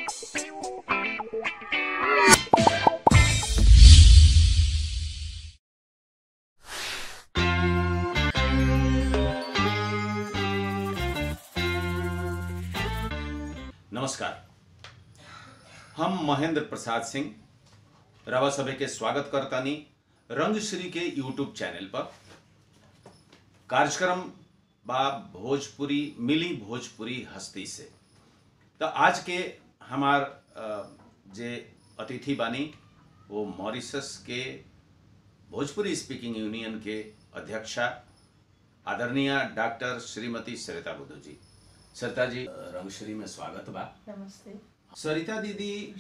नमस्कार, हम महेंद्र प्रसाद सिंह रवा सभे के स्वागत करतानी रंगश्री के यूट्यूब चैनल पर। कार्यक्रम बा भोजपुरी मिली भोजपुरी हस्ती से। तो आज के हमार जे अतिथि बानी वो मॉरिशस के भोजपुरी स्पीकिंग यूनियन के अध्यक्षा आदरणीय डॉक्टर श्रीमती सरिता बुद्धू जी। सरिता जी, रंगश्री में स्वागत बा। नमस्ते। सरिता दीदी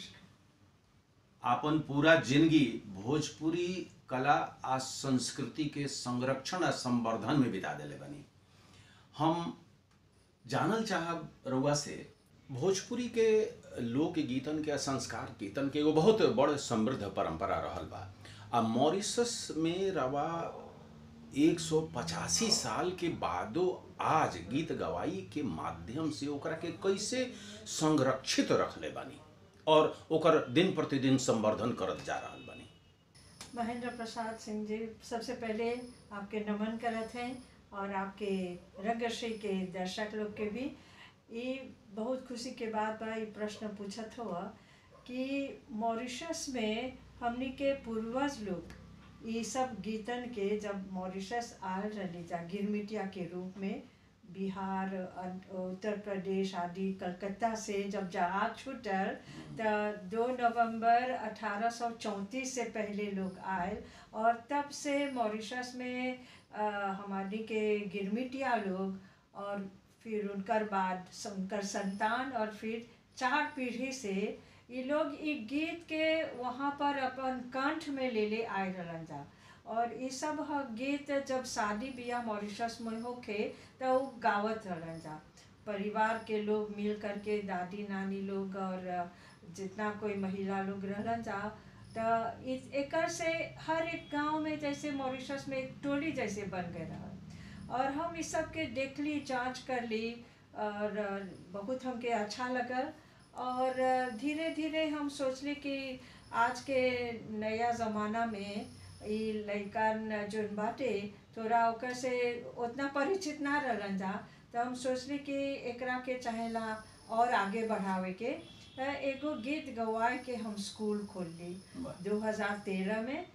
आपन पूरा जिंदगी भोजपुरी कला आ संस्कृति के संरक्षण आ संवर्धन में बिता देले बनी। हम जानल चाहब रउआ से भोजपुरी के लोक गीतन के संस्कार गीतन के एगो बहुत बड़ समृद्ध परंपरा रहल बा। आ मॉरिशस में रवा 185 साल के बादो आज गीत गवाई के माध्यम से ओकरा के कैसे संरक्षित रखले बानी और ओकर दिन प्रतिदिन संवर्धन करत जा रहल बानी। महेंद्र प्रसाद सिंह जी, सबसे पहले आपके नमन करत हैं और आपके रंगश्री के दर्शक लोग के भी ये बहुत खुशी के बात बा। ये प्रश्न पूछत हुआ कि मॉरिशस में हमनी के पूर्वज लोग ये सब गीतन के जब मॉरिशस आल रही जा गिरमिटिया के रूप में, बिहार, उत्तर प्रदेश आदि कलकत्ता से जब जहाज छूटल तो 2 नवंबर 1834 से पहले लोग आए और तब से मॉरिशस में हमारी के गिरमिटिया लोग और फिर उनकर बाद उनकर संतान और फिर 4 पीढ़ी से ये लोग ये गीत के वहाँ पर अपन कंठ में ले आए रहन जा। और ये सब गीत जब शादी ब्याह मॉरिशस में होके तो गावत रहन जा। परिवार के लोग मिल करके, दादी नानी लोग और जितना कोई महिला लोग रहन जा, तो एकर से हर एक गांव में जैसे मॉरिशस में एक टोली जैसे बन गए रहा। और हम इस सब के देख ली, जांच कर ली और बहुत हमके अच्छा लगल। और धीरे धीरे हम सोचली कि आज के नया ज़माना में ये लड़कन जो बाटे थोड़ा ओकर से उतना परिचित ना रहन जा, तो हम सोचली कि एकरा के चाहेला और आगे बढ़ावे के एगो गीत गवाए के हम स्कूल खोल ली 2013 में।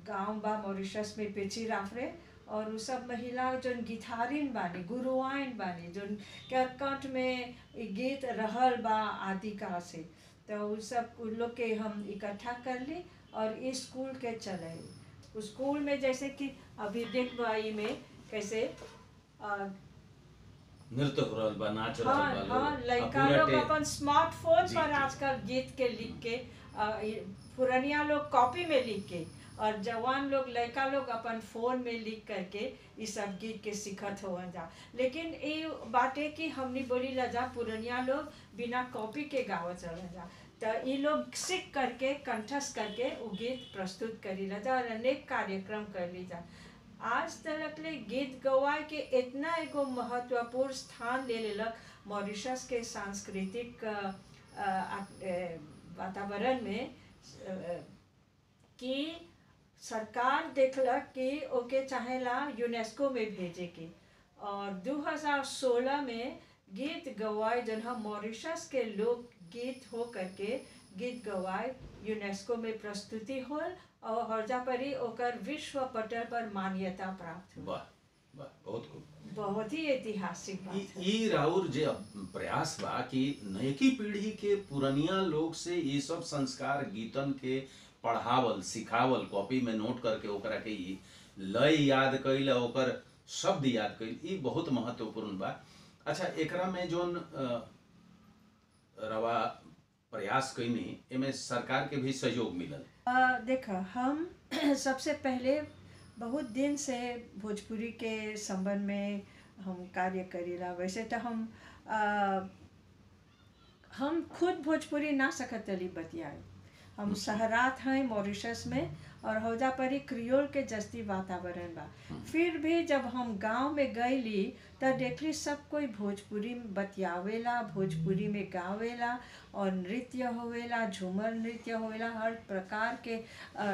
गांव बा मॉरिशस में पेची राफरे और वो सब महिला जो गिटारिन बानी, गुरुआइन बानी, जो के कंठ में गीत रहल बा आदिकाल से, तो उस सब उन लोग के हम इकट्ठा कर ली और इस स्कूल के चले। उस स्कूल में जैसे कि अभी देख बाई में कैसे नृत्य हो रहल बा, नाच रहल बा। हाँ, लड़का लोग अपन स्मार्टफोन पर आजकल गीत के लिख के, पुरानिया लोग कॉपी में लिख के और जवान लोग लड़का लोग अपन फोन में लिख करके ये सब गीत के सीखत हो जा। लेकिन ये बाटे कि हमने बोली ला जा पुरानिया लोग बिना कॉपी के गावत रह जा, तो ये लोग सीख करके कंठस्थ करके वो गीत प्रस्तुत करी ला जा और अनेक कार्यक्रम कर ली जा। आज तक ले गीत गवाए के इतना एगो महत्वपूर्ण स्थान ले लेलक मॉरिशस के सांस्कृतिक वातावरण में कि सरकार देखलक कि ओके चाहेला यूनेस्को में भेजे के। और 2016 में गीत गवाए जन हम मॉरिशस के लोक गीत हो करके गीत गवाए यूनेस्को में प्रस्तुति होल और हर्जा परी ओकर विश्व पटल पर मान्यता प्राप्त हुई। वाह वाह, बहुत खूब, बहुत ही ऐतिहासिक बात है। ई राउर जे प्रयास बा कि नयकी पीढ़ी के पुरनिया लोग से ये सब संस्कार गीतन के पढ़ावल, सिखावल, कॉपी में नोट करके ओकरा के ई लय याद कइल, ओकर शब्द याद कइल, ई बहुत महत्वपूर्ण बा। अच्छा, एकरा में जोन रवा प्रयास कइनी एमे सरकार के भी सहयोग मिलल। देखा, हम सबसे पहले बहुत दिन से भोजपुरी के संबंध में हम कार्य करीला। वैसे तो हम खुद भोजपुरी ना सकत रही बतियाए, हम शहरात हैं मॉरिशस में और हौजा परी क्रियोल के जस्ती वातावरण बा। फिर भी जब हम गांव में गईली त देखली सब कोई भोजपुरी में बतियावेला, भोजपुरी में गावेला और नृत्य होवेला, झूमर नृत्य होवेला, हर प्रकार के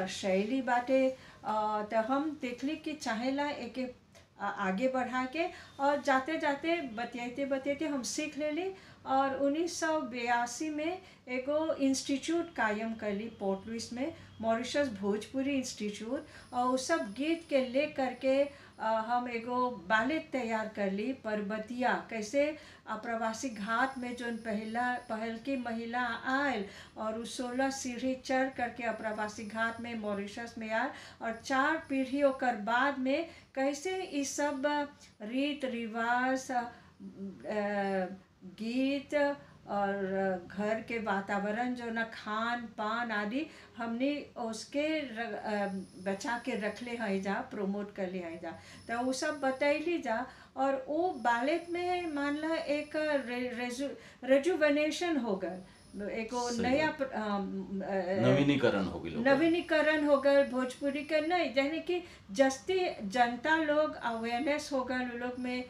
शैली बाटे। तो हम देखली कि चाहेला एक आगे बढ़ा के और जाते जाते बतियाते बतियाते हम सीख लेली और 1982 में एगो इंस्टीट्यूट कायम करली पोर्ट लुइस में, मॉरिशस भोजपुरी इंस्टीट्यूट। और वो सब गीत के ले करके हम एगो बैलेट तैयार करली परबतिया कैसे प्रवासी घाट में जो पहल की महिला आयल और उस 16 सीढ़ी चढ़ करके प्रवासी घाट में मॉरिशस में आयल और 4 पीढ़ियों कर बाद में कैसे ये सब रीत रिवाज गीत और घर के वातावरण जो ना खान पान आदि हमने उसके बचा के रख ले हैं जा, प्रमोट कर ले हैं जा। तो वो सब बतैली जा और वो बैलेट में मान ला एक रेजुवेनेशन हो गए, एक नया नवीनीकरण हो गई, नवीनीकरण हो गए भोजपुरी के। नहीं यानी कि जस्ती जनता लोग अवेयरनेस हो गए लोग में,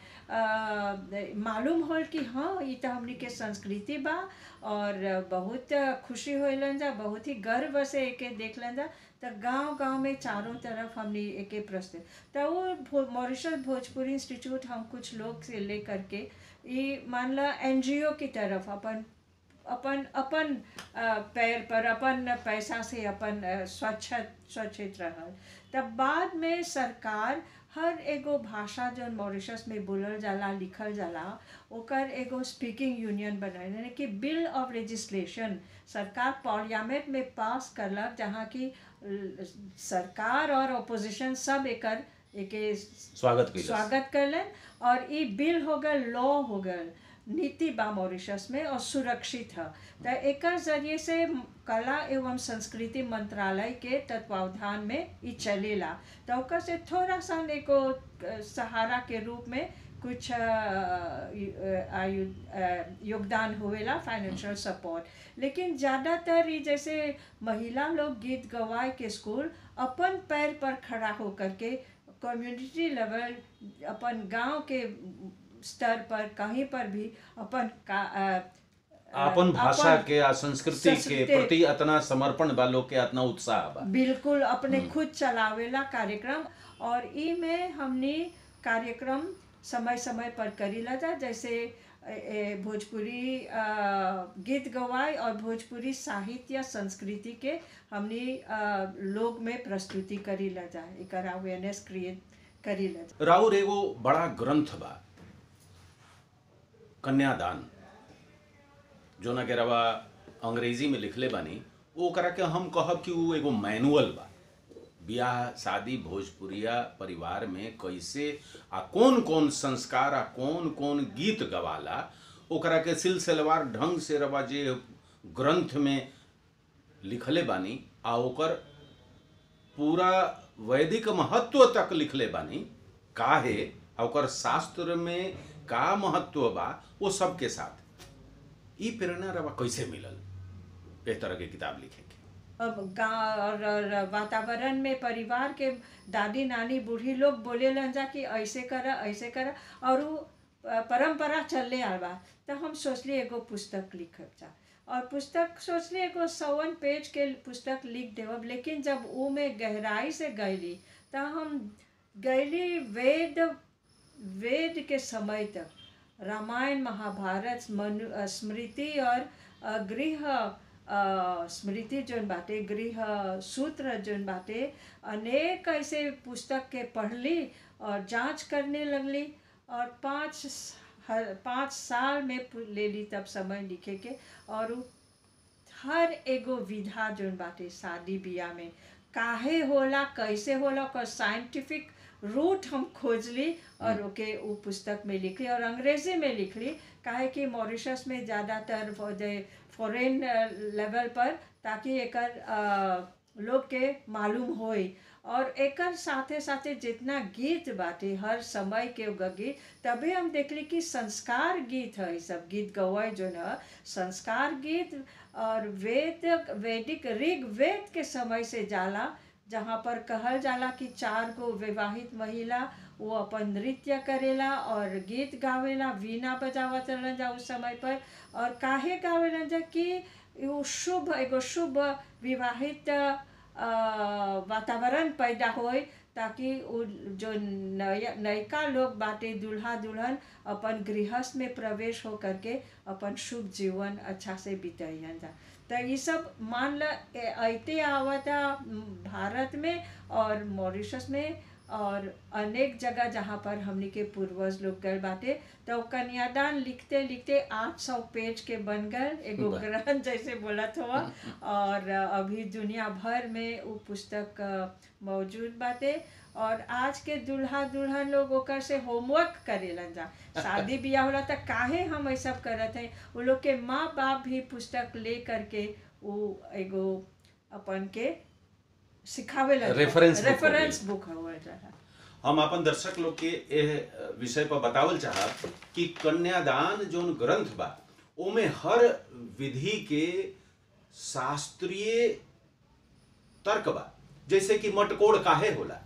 मालूम हो कि हाँ ये तो हमनी के संस्कृति बा और बहुत खुशी होलन जा, बहुत ही गर्व से एके देख लन जा। तो गांव गांव में चारों तरफ हमने एके प्रस्तुत। तो वो मॉरिशस भोजपुरी इंस्टीट्यूट हम कुछ लोग से ले करके ये मान ला NGO की तरफ अपन पैर पर अपन पैसा से अपन स्वच्छित रहल। तब बाद में सरकार हर एगो भाषा जो मॉरिशस में बोलल जाला लिखल जाला ओकर एगो स्पीकिंग यूनियन बनाए, यानी कि बिल ऑफ लेजिस्लेशन सरकार पार्लियामेंट में पास करलक, जहाँ की सरकार और अपोजिशन सब एके स्वागत करलन और ये बिल हो गल, लॉ हो गल, नीति बा मॉरिशस में और सुरक्षित है। तो एक जरिए से कला एवं संस्कृति मंत्रालय के तत्वावधान में ये चलेला। तो ओकर से थोड़ा सा एको सहारा के रूप में कुछ योगदान होवेला, फाइनेंशियल सपोर्ट। लेकिन ज़्यादातर ये जैसे महिला लोग गीत गवाए के स्कूल अपन पैर पर खड़ा होकर के कम्युनिटी लेवल अपन गांव के स्तर पर कहीं पर भी अपन भाषा के संस्कृति के प्रति इतना समर्पण बा, लोग के इतना उत्साह बा, बिल्कुल अपने खुद चलावेला कार्यक्रम। और ई में हमने कार्यक्रम समय समय पर करीला जा, जैसे भोजपुरी गीत गवाई और भोजपुरी साहित्य संस्कृति के हमने लोग में प्रस्तुति करीला जा, एक अवेयरनेस क्रिएट करीला जा। राउर एगो बड़ा ग्रंथ बा कन्यादान, जो ना के रवा अंग्रेजी में लिखले बानी, वो करा के हम कहब कि वो एगो मैनुअल बा ब्याह शादी भोजपुरिया परिवार में कैसे आ कौन कौन संस्कार आ कौन कौन गीत गवाला, ओकरा के सिलसिलेवार ढंग से रवा जे ग्रंथ में लिखले बानी आ ओकर पूरा वैदिक महत्व तक लिखले बानी, काहे ओकर शास्त्र में का महत्व बा, वो सब के साथ ई प्रेरणा रवा कैसे मिलल इस तरह के किताब लिखे के? अब गाँव और वातावरण में परिवार के दादी नानी बूढ़ी लोग बोले लन जा कि ऐसे करा और वो परंपरा चलने आ बा। तो हम सोचली एगो पुस्तक लिखब जा और पुस्तक सोचली एगो 51 पेज के पुस्तक लिख देवब। लेकिन जब वो में गहराई से गईली तो हम गईली वेद के समय तक, रामायण महाभारत स्मृति और गृह स्मृति जोन बाटे, गृह सूत्र जोन बाटे, अनेक ऐसे पुस्तक के पढ़ली और जांच करने लगली और 5 साल में ले ली तब समय लिखे के। और हर एगो विधा जोन बाटे शादी ब्याह में काहे होला कैसे होला का साइंटिफिक रूट हम खोजली और ओके वो पुस्तक में लिखली और अंग्रेजी में लिखली, काहे कि मॉरिशस में ज़्यादातर फॉरेन लेवल पर ताकि एकर लोग के मालूम होई। और एकर साथे साथे जितना गीत बाटे हर समय के ओगा गीत, तबे हम देखली कि संस्कार गीत है। ई सब गीत गवाए जो न संस्कार गीत। और वैदिक ऋग्वेद के समय से जाला, जहाँ पर कहल जाला कि 4 गो विवाहित महिला वो अपन नृत्य करेला और गीत गावेला, वीणा बजावत रहलन जा उस समय पर। और काहे गावेलन जा कि वो शुभ एगो शुभ विवाहित वातावरण पैदा होए, ताकि उ जो नयका लोग बाटे दूल्हा दुल्हन अपन गृहस्थ में प्रवेश हो करके अपन शुभ जीवन अच्छा से बिताइयन जा। तो ये सब मान ल ऐते आवता भारत में और मॉरिशस में और अनेक जगह जहाँ पर हमने के पूर्वज लोग गए बाटे। तो कन्यादान लिखते लिखते 800 पेज के बन गए, एगो ग्रंथ जैसे बोलत हुआ। और अभी दुनिया भर में वो पुस्तक मौजूद बाटे। और आज के दूल्हा दुल्हन लोग ओकर से होमवर्क करेलन जा। शादी ब्याह होला त काहे हम ये सब करत हैं, वो लोग के माँ बाप भी पुस्तक ले करके वो एगो अपन के सिखावेला, रेफरेंस बुक हवा। हम अपन दर्शक लोग के एह विषय पर बतावल चाहब कि कन्यादान जोन ग्रंथ बा ओमे हर विधि के शास्त्रीय तर्क बा। जैसे कि मटकोड़ काहे होला,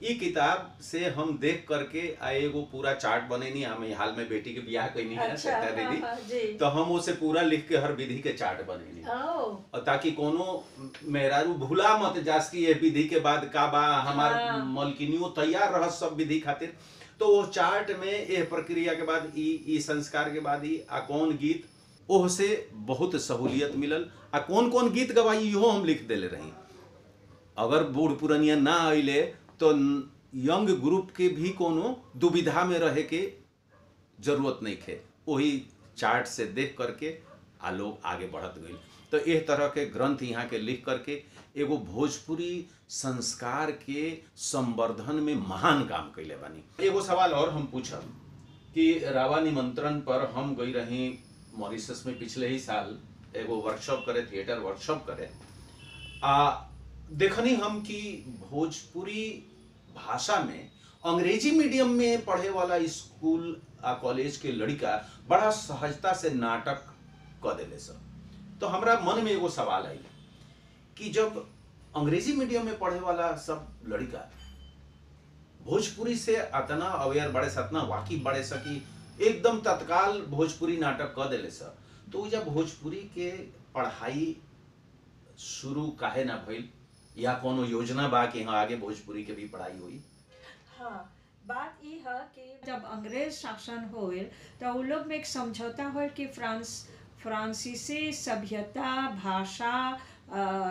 ई किताब से हम देख करके एगो पूरा चार्ट बनेनी। हम हाल में बेटी के ब्याह कैनी है अच्छा, दीदी, तो हम उसे पूरा लिख के हर विधि के चार्ट बनेनी, और ताकि कोनो मेहरारू भूला मत जास की ये विधि के बाद का बा, हमार मलकिनियों तैयार रह सब विधि खातिर। तो वो चार्ट में ये प्रक्रिया के बाद ई संस्कार के बाद ही आ कौन गीत ओह से बहुत सहूलियत मिलल, आ कौन कौन गीत गवाई इहो हम लिख देले रही। अगर बूढ़ पुरनिया ना अइले तो यंग ग्रुप के भी कोनो दुविधा में रहे के जरूरत नहीं थे, वही चार्ट से देख करके आ लोग आगे बढ़त गई। तो इस तरह के ग्रंथ यहाँ के लिख करके एगो भोजपुरी संस्कार के संवर्धन में महान काम कैले बानी। एगो सवाल और हम पूछब कि रावा निमंत्रण पर हम गई रही मॉरिशस में पिछले ही साल एगो वर्कशॉप करे, थिएटर वर्कशॉप करे। देखनी हम कि भोजपुरी भाषा में अंग्रेजी मीडियम में पढ़े वाला स्कूल आ कॉलेज के लड़का बड़ा सहजता से नाटक क देले सब। तो हमरा मन में एगो सवाल आई कि जब अंग्रेजी मीडियम में पढ़े वाला सब लड़का भोजपुरी से अतना अवेयर बड़े सतना वाकिफ बड़े सकी एकदम तत्काल भोजपुरी नाटक क देले सब, तो जब भोजपुरी के पढ़ाई शुरू काहे ना भइल, या कोनो योजना बा कि हाँ आगे भोजपुरी के भी पढ़ाई हुई? हाँ, बात ये है कि जब अंग्रेज शासन होल तो उन लोग में एक समझौता होल कि फ्रांसीसी सभ्यता, भाषा,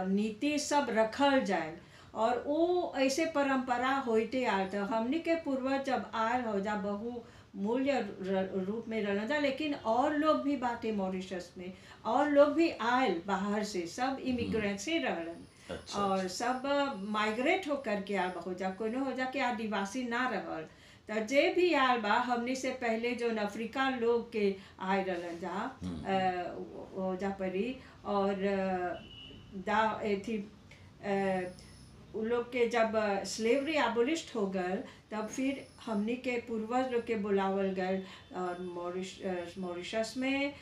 नीति सब रखल जाए। और वो ऐसे परंपरा होते आल। तो हमने के पूर्वज जब आल हो जा बहु मूल्य रूप में रहना जा, लेकिन और लोग भी बाटे मॉरिशस में, और लोग भी आयल बाहर से, सब इमिग्रेंट्स ही रहलन। अच्छा, और सब माइग्रेट होकर के आल हो जा, कोनो हो जा के आदिवासी ना रहल। तो जे भी आल बा हमने से पहले जो अफ्रीका लोग के आए रहलन जा हो जा परी। और उन लोग के जब स्लेवरी एबोलिश्ड हो गल तब फिर हमने के पूर्वज लोग के बुलावल गल। और मॉरिशस में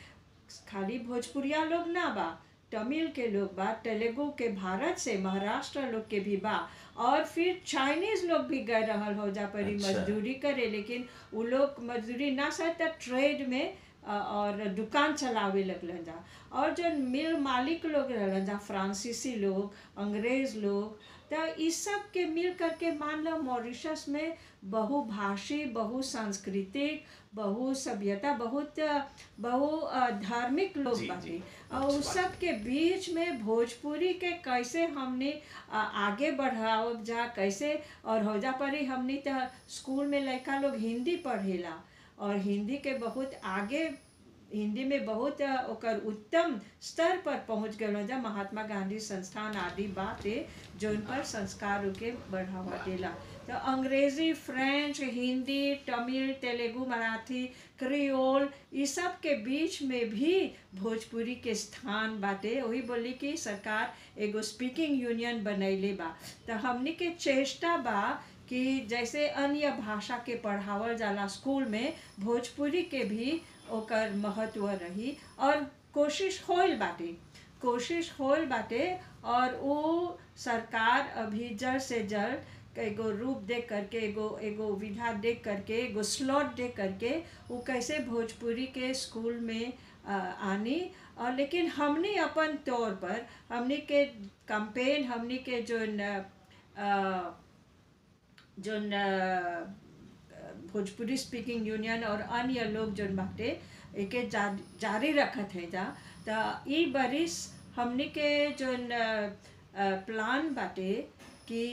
खाली भोजपुरिया लोग ना बा, तमिल के लोग बा, तेलुगु के भारत से महाराष्ट्र लोग के भी बा, और फिर चाइनीज लोग भी गए रहल हो जा परी मजदूरी करे। लेकिन वो लोग मजदूरी ना सह ट्रेड में और दुकान चलावे लगलन जा। और जो मिल मालिक लोग रहलन जा, फ्रांसीसी लोग, अंग्रेज लोग, तो इस सब के मिल करके मान लो मॉरिशस में बहुभाषी, बहुसांस्कृतिक, बहु सभ्यता, बहु धार्मिक लोग बाटे। और उस सब के बीच में भोजपुरी के कैसे हमने आगे बढ़ाओ जा, कैसे और हो जा परी। हमने तो स्कूल में लड़का लोग हिंदी पढ़ेला और हिंदी के बहुत आगे, हिंदी में बहुत ओकर उत्तम स्तर पर पहुंच गए जा। महात्मा गांधी संस्थान आदि बाटे जोन पर संस्कार के बढ़ावा देला। तो अंग्रेजी, फ्रेंच, हिंदी, तमिल, तेलुगु, मराठी, क्रियोल ये सब के बीच में भी भोजपुरी के स्थान बाटे। वही बोली कि सरकार एगो स्पीकिंग यूनियन बनैले बा। तो हमनी के चेष्टा बा कि जैसे अन्य भाषा के पढ़ावल जाला स्कूल में, भोजपुरी के भी ओकर महत्व रही और कोशिश होइल बाटे और वो सरकार अभी जल्द से जल्द एगो रूप दे करके, एगो विधा दे करके, एगो स्लॉट दे करके वो कैसे भोजपुरी के स्कूल में आनी। और लेकिन हमने अपन तौर पर हमने के कैंपेन, हमने के जो भोजपुरी स्पीकिंग यूनियन और अन्य लोग जो बाटे एके जारी रखत है जा। तो ई बरिस हमने के जो प्लान बाटे कि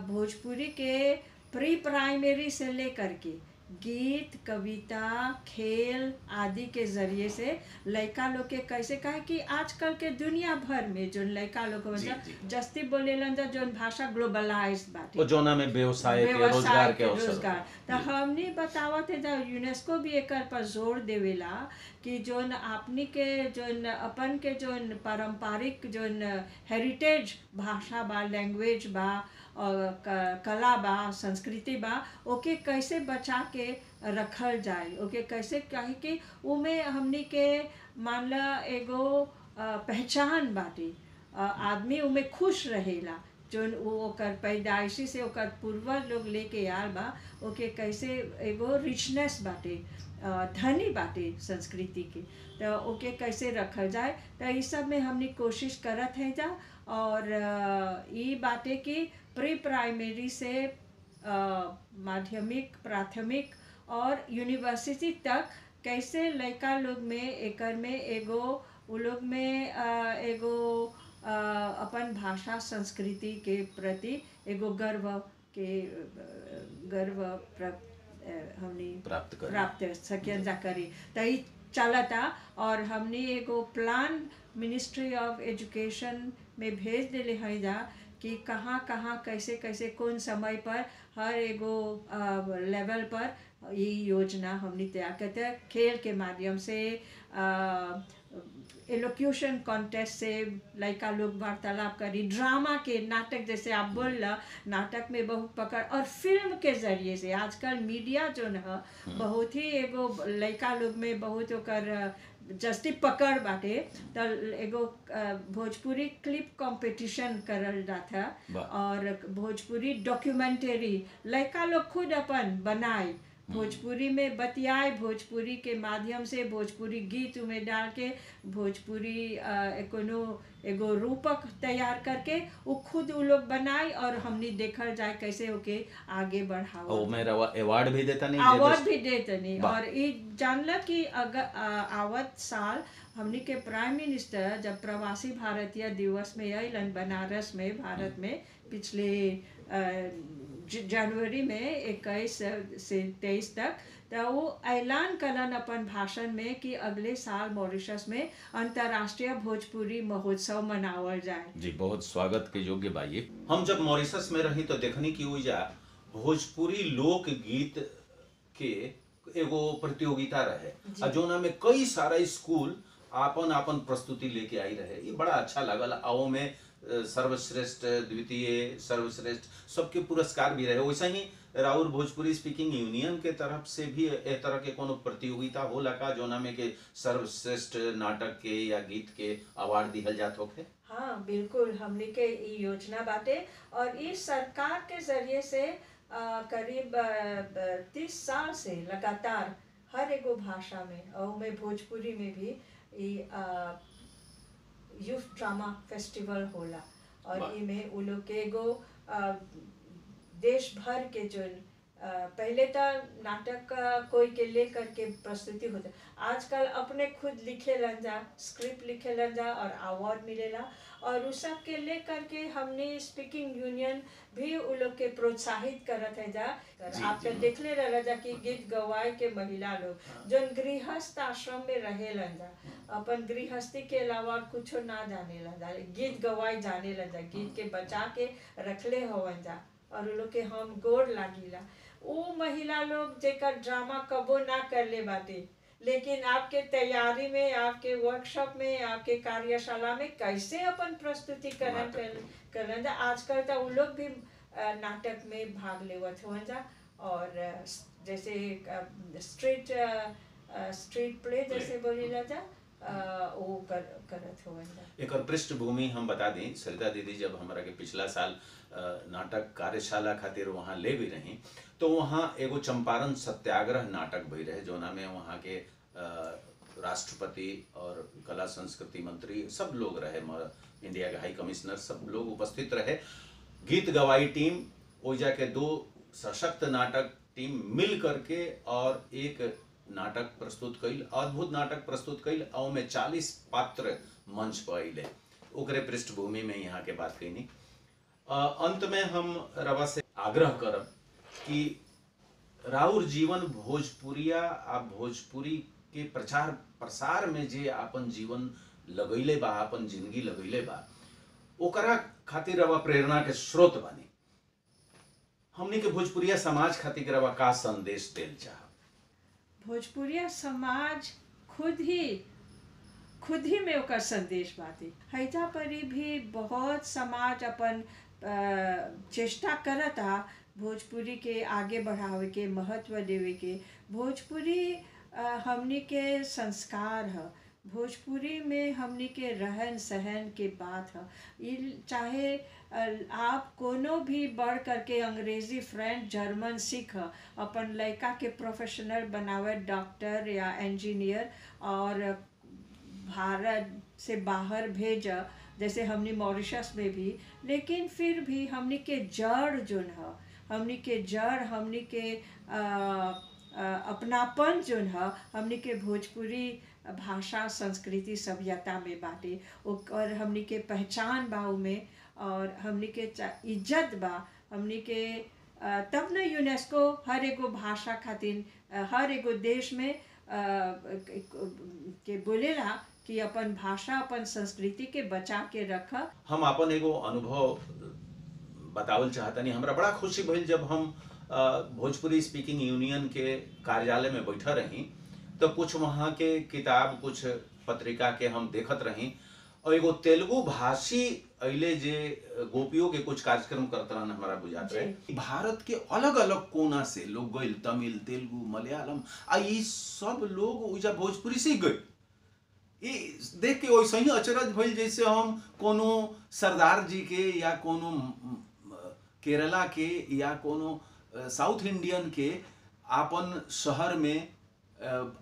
भोजपुरी के प्री प्राइमरी से लेकर के गीत, कविता, खेल आदि के जरिए से लड़का लोग के कैसे, कहे कि आजकल के दुनिया भर में जो लड़का लोग जस्ती बोलेलन जा जो भाषा ग्लोबलाइज्ड बाटे, जोना में व्यवसाय के रोजगार के अवसर। तो हमने बतावत है जब यूनेस्को भी एक पर जोर देवेला कि जोन आपनी के जोन अपन के जोन पारंपरिक जोन हेरिटेज भाषा बा, लैंग्वेज बा और कला बा, संस्कृति बा, ओके कैसे बचा के रखल जाए, ओके कैसे, कहे कि उमें हमनी के मान ला एगो पहचान बाटे, आदमी उमें खुश रहेला जोन वो ओकर पैदाइशी से ओकर पूर्वज लोग लेके आल बा, ओके कैसे एगो रिचनेस बाटे, धनी बाटे संस्कृति के, तो ओके कैसे रखल जाए। तो इस सब में हमने कोशिश करत है जा। और ये बाटे कि प्री प्राइमरी से माध्यमिक, प्राथमिक और यूनिवर्सिटी तक कैसे लड़का लोग में एकर में एगो वो लोग में एगो अपन भाषा संस्कृति के प्रति एगो गर्व हमने प्राप्त सकियन जा करी। तई चलता और हमने एगो प्लान मिनिस्ट्री ऑफ एजुकेशन में भेज दिले हैं जा कि कहाँ कहाँ कैसे कैसे कौन समय पर हर एगो लेवल पर ये योजना हमने तैयार करते हैं। खेल के माध्यम से, एलोक्यूशन कॉन्टेस्ट से लड़का लोग वार्तालाप करी, ड्रामा के नाटक जैसे आप बोल नाटक में बहुत पकड़, और फिल्म के जरिए से आजकल मीडिया जो है बहुत ही एगो लड़का लोग में बहुत ओकर जस्ती पकड़ बाटे। तो एगो भोजपुरी क्लिप कंपटीशन करल जाता और भोजपुरी डॉक्यूमेंटरी लड़का लोग खुद अपन बनाए, भोजपुरी में बतियाए, भोजपुरी के माध्यम से भोजपुरी गीत में डाल के भोजपुरी एगो रूपक तैयार करके वो खुद वो लोग बनाए और हमने देखल जाए कैसे ओके आगे बढ़ावा। ओ मेरा अवार्ड भी देता नहीं, और ये जानला कि अगर आवत साल हमने के प्राइम मिनिस्टर जब प्रवासी भारतीय दिवस में अलन बनारस में भारत में पिछले जनवरी में 21 से 23 तक, तो वो ऐलान कलन अपन भाषण में कि अगले साल मॉरिशस में अंतर्राष्ट्रीय भोजपुरी महोत्सव मनावल जाए। जी बहुत स्वागत के योग्य बाई। हम जब मॉरिशस में रही तो देखनी कि उजा भोजपुरी लोक गीत के एगो प्रतियोगिता रहे, जोना में कई सारा स्कूल आपन आपन प्रस्तुति लेके आई रहे। ये बड़ा अच्छा लगल। आओ में सर्वश्रेष्ठ, द्वितीय, सर्वश्रेष्ठ सबके पुरस्कार भी रहे। वैसा ही राउर भोजपुरी स्पीकिंग यूनियन के तरफ से भी एक तरह के कोनो प्रतियोगिता होला का जोना में के सर्वश्रेष्ठ नाटक के या गीत के अवार्ड दिहल जात होखे? हाँ बिल्कुल, हमने के ये योजना बाटे और इस सरकार के जरिए से करीब 30 साल से लगातार हर एगो भाषा में और में भोजपुरी में भी यूथ ड्रामा फेस्टिवल होला और इमें वो लोग के एगो देश भर के जो पहले तो नाटक कोई के ले करके प्रस्तुति होता, आजकल अपने खुद लिखे लन जा, स्क्रिप्ट लिखे लन जा और अवार्ड मिलेला। और उस सब के ले करके हमने स्पीकिंग यूनियन भी उन लोग के प्रोत्साहित करत है जा। आप तो देख ले रहा जा कि गीत गवाए के महिला लोग जो गृहस्थ आश्रम में रहे लन जा, अपन गृहस्थी के अलावा कुछ ना जाने लन जा, गीत गवाए जाने लन जा, गीत के बचा के रखले होवन जा और उ लोग के हम गोड़ लागिला। वो महिला लोग जेकर ड्रामा कबो ना कर ले बाटे, लेकिन आपके तैयारी में, आपके वर्कशॉप में, आपके कार्यशाला में कैसे अपन प्रस्तुतिकरण करन जा। आजकल तो वो लोग भी नाटक में भाग लेवत हुआ जा, और जैसे स्ट्रीट प्ले जैसे बोली जा, वो करत हुआ जा। एक और पृष्ठभूमि हम बता दें, सरिता दीदी जब हमारा के पिछला साल नाटक कार्यशाला खातिर वहाँ ले भी रही, तो वहाँ एगो चंपारण सत्याग्रह नाटक भी रहे, जोना में वहाँ के राष्ट्रपति और कला संस्कृति मंत्री सब लोग रहे, इंडिया के हाई कमिश्नर सब लोग उपस्थित रहे। गीत गवाई टीम, ओइजा के 2 सशक्त नाटक टीम मिल करके और एक नाटक प्रस्तुत कइल, अद्भुत नाटक प्रस्तुत कइल, और में 40 पात्र मंच पर अइले। ओकरे पृष्ठभूमि में यहाँ के बात कईनी। अंत में हम रवा से आग्रह करब कि राउर जीवन भोजपुरिया आ भोजपुरी के प्रचार प्रसार में जे आपन जीवन लगैले बा, आपन जिंदगी लगैले बा, ओकरा खातिर रवा प्रेरणा के स्रोत बानी। हमनी के भोजपुरिया समाज खातिर रवा का संदेश देल चाह? भोजपुरिया समाज खुद ही में ओकर संदेश बाटे। हैजा परी भी बहुत समाज अपन चेष्टा करता भोजपुरी के आगे बढ़ावे के, महत्व देवे के। भोजपुरी हमनी के संस्कार है, भोजपुरी में हमनी के रहन सहन के बात है। चाहे आप कोनो भी बढ़ करके अंग्रेजी, फ्रेंच, जर्मन सीख अपन लड़का के प्रोफेशनल बनावे, डॉक्टर या इंजीनियर, और भारत से बाहर भेज, जैसे हमनी मॉरिशस में भी। लेकिन फिर भी हमनी के जड़ जोन है, हमनी के जड़, हमनी के अपनापन जोन है, हमनी के भोजपुरी भाषा, संस्कृति, सभ्यता में बाटे, और हमनी के पहचान बा में, और हमनी के इज्जत बा हमनी के। तब न यूनेस्को हर एगो भाषा खातिर, हर एगो देश में के बोलेला कि अपन भाषा, अपन संस्कृति के बचा के रख। हम अपन एगो अनुभव बतावल चाहतनी। हमरा बड़ा खुशी भइल जब हम भोजपुरी स्पीकिंग यूनियन के कार्यालय में बैठा रही, तो कुछ वहाँ के किताब, कुछ पत्रिका के हम देखत रही, और एगो तेलुगु भाषी अइले जे गोपियों के कुछ कार्यक्रम करत रहन। हमारा बुझात रहे भारत के अलग अलग कोना से लोग गइल, तमिल, तेलुगु, मलयालम, आ ई सब लोग उजा भोजपुरी सीख गए। ये देख के वैसे ही अचरज भइल जैसे हम कोनो सरदार जी के, या कोनो केरला के, या कोनो साउथ इंडियन के आपन शहर में,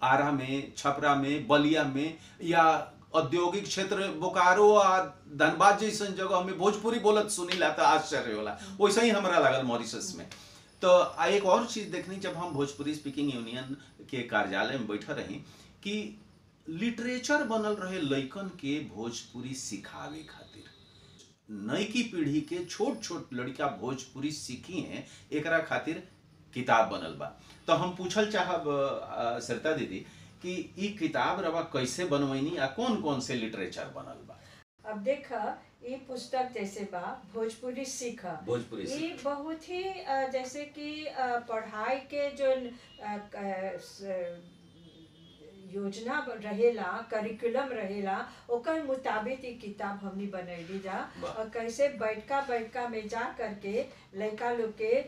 आरा में, छपरा में, बलिया में, या औद्योगिक क्षेत्र बोकारो आ धनबाद जैसन जगह में भोजपुरी बोलत सुनीला तो आश्चर्य होला। वैसे ही हमरा लागल मॉरिशस में। तो एक और चीज देखनी, जब हम भोजपुरी स्पीकिंग यूनियन के कार्यालय में बैठा रही, कि लिटरेचर बनल रहे लइकन के भोजपुरी सिखावे खातिर। नई की पीढ़ी के छोट छोट लड़का भोजपुरी सीखी हैं, एकरा खातिर किताब बनल बा। तो हम पूछल चाहब सरिता दीदी कि ई किताब रवा कैसे बनवैनी, आ कौन कौन से लिटरेचर बनल बा? अब देख, ये पुस्तक जैसे बा भोजपुरी सीख, ये बहुत ही जैसे कि पढ़ाई के जो योजना रहेला, करिकुलम रहेला, ओकर मुताबिक ये किताब हमनी बनैली जा। और कैसे बैठका में जा करके लड़का लोग के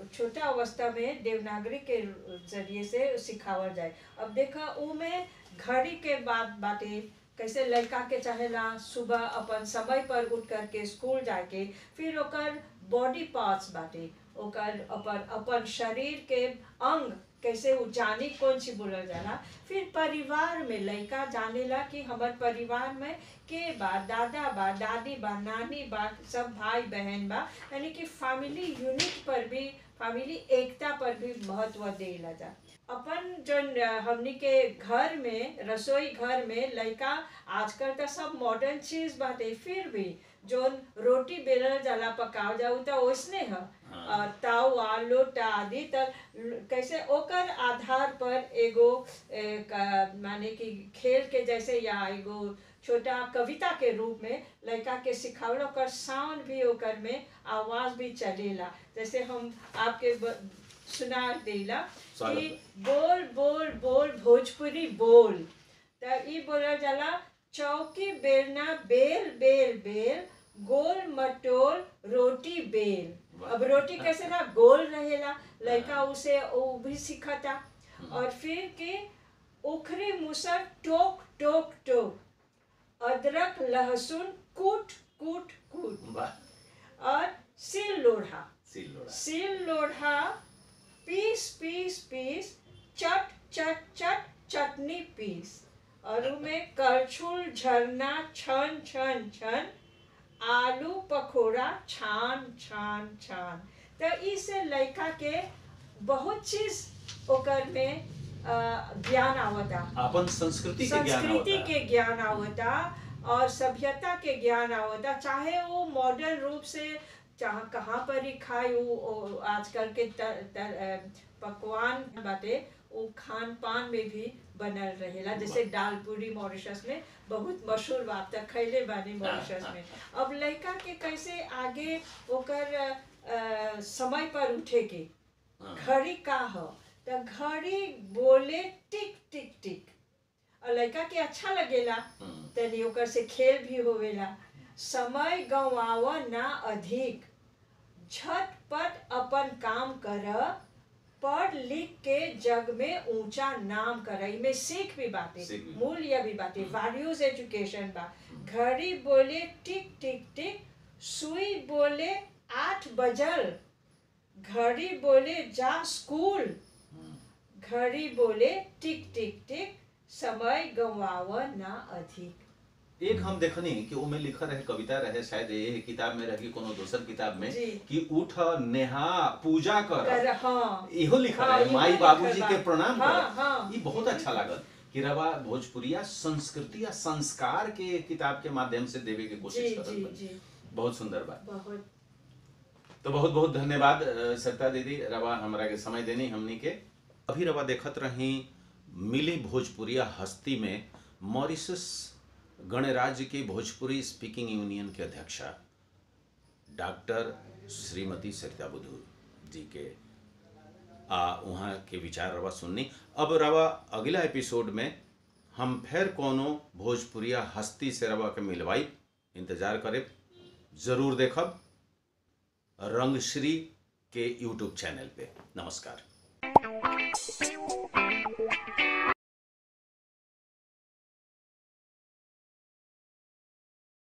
छोटा अवस्था में देवनागरी के जरिए से सिखावल जाए। अब देखा ऊ में घड़ी के बात बाटे, कैसे लड़का के चाहेला सुबह अपन समय पर उठ करके स्कूल जाके, फिर ओकर बॉडी पार्ट्स बाटे, ओकर अपन शरीर के अंग कैसे वो जानी कौन सी बोलल जाला। फिर परिवार में लड़का जानेला कि हमार परिवार में के बा, दादा बा, दादी बा, नानी बा, सब भाई बहन बा, यानी कि फैमिली यूनिट पर भी, फैमिली एकता पर भी महत्व देला जा। अपन जो हमनी के घर में, रसोई घर में लड़का आजकल तो सब मॉडर्न चीज बाटे, फिर भी जो रोटी बेलल जाला पकाव जाऊ तो ओसने है, तावा, लोटा आदि, तब कैसे ओकर आधार पर एगो माने कि खेल के जैसे, या एगो छोटा कविता के रूप में लड़का के सिखावलो कर साउंड भी ओकर में आवाज भी चलेला। जैसे हम आपके सुना देला कि बोल बोल बोल भोजपुरी बोल, तो ई बोला जाला चौकी बेलना बेल बेल बेल गोल मटोल रोटी बेल। अब रोटी कैसे ना गोल रहेला, लड़का उसे वो भी सीखता। और फिर के उखरी मुसर टोक टोक टोक, अदरक लहसुन कूट कूट कूट, और सिल लोढ़ा पीस पीस पीस, चट चट चट चटनी पीस, और उमें करछुल झरना छन छन छन, आलू पकोड़ा छान छान छान। तो इससे लड़का के बहुत चीज ओकर में ज्ञान आवता, अपन संस्कृति के ज्ञान आवता और सभ्यता के ज्ञान आवता। चाहे वो मॉडर्न रूप से चाहे कहाँ पर ही खाए, वो आजकल के पकवान बाटे वो खान पान में भी बनल रहेला। जैसे दाल पूरी मॉरिशस में बहुत मशहूर बात है, खैले बानी मॉरिशस में। अब लड़का के कैसे आगे ओकर समय पर उठे के घड़ी का हो, तो घड़ी बोले टिक टिक टिक, और लड़का के अच्छा लगेला, तनी ओकर से खेल भी होवेला। समय गंवावा ना अधिक, झटपट अपन काम कर, पढ़ लिख के जग में ऊंचा नाम कर। इमें सीख भी बातें, मूल्य भी बातें, वैल्यूज एजुकेशन बा। घड़ी बोले टिक टिक टिक, सुई बोले 8 बजल, घड़ी बोले जा स्कूल, घड़ी बोले टिक टिक टिक, समय गंवावा ना अधिक। एक हम देखनी कि उमे लिखा रहे, कविता रहे, शायद ये किताब में रही कोनो दोसर किताब में, कि उठ नेहा पूजा कर, हाँ, इहो लिखा रहे, माई बाबूजी के प्रणाम कर। हाँ, ये बहुत अच्छा लागल कि रवा भोजपुरिया संस्कृति या संस्कार के किताब के माध्यम से देवे के कोशिश करल। बहुत सुंदर बात। तो बहुत बहुत धन्यवाद सरिता दीदी, रवा हमरा के समय देनी हमनी के। अभी रवा देखत रही मिली भोजपुरिया हस्ती में मॉरिशस गणराज्य की भोजपुरी स्पीकिंग यूनियन के अध्यक्षा डॉक्टर श्रीमती सरिता बुधू जी के वहाँ के विचार रवा सुननी। अब रवा अगला एपिसोड में हम फिर कोनो भोजपुरिया हस्ती से रवा के मिलवाई, इंतजार करे, जरूर देखब रंगश्री के यूट्यूब चैनल पे। नमस्कार।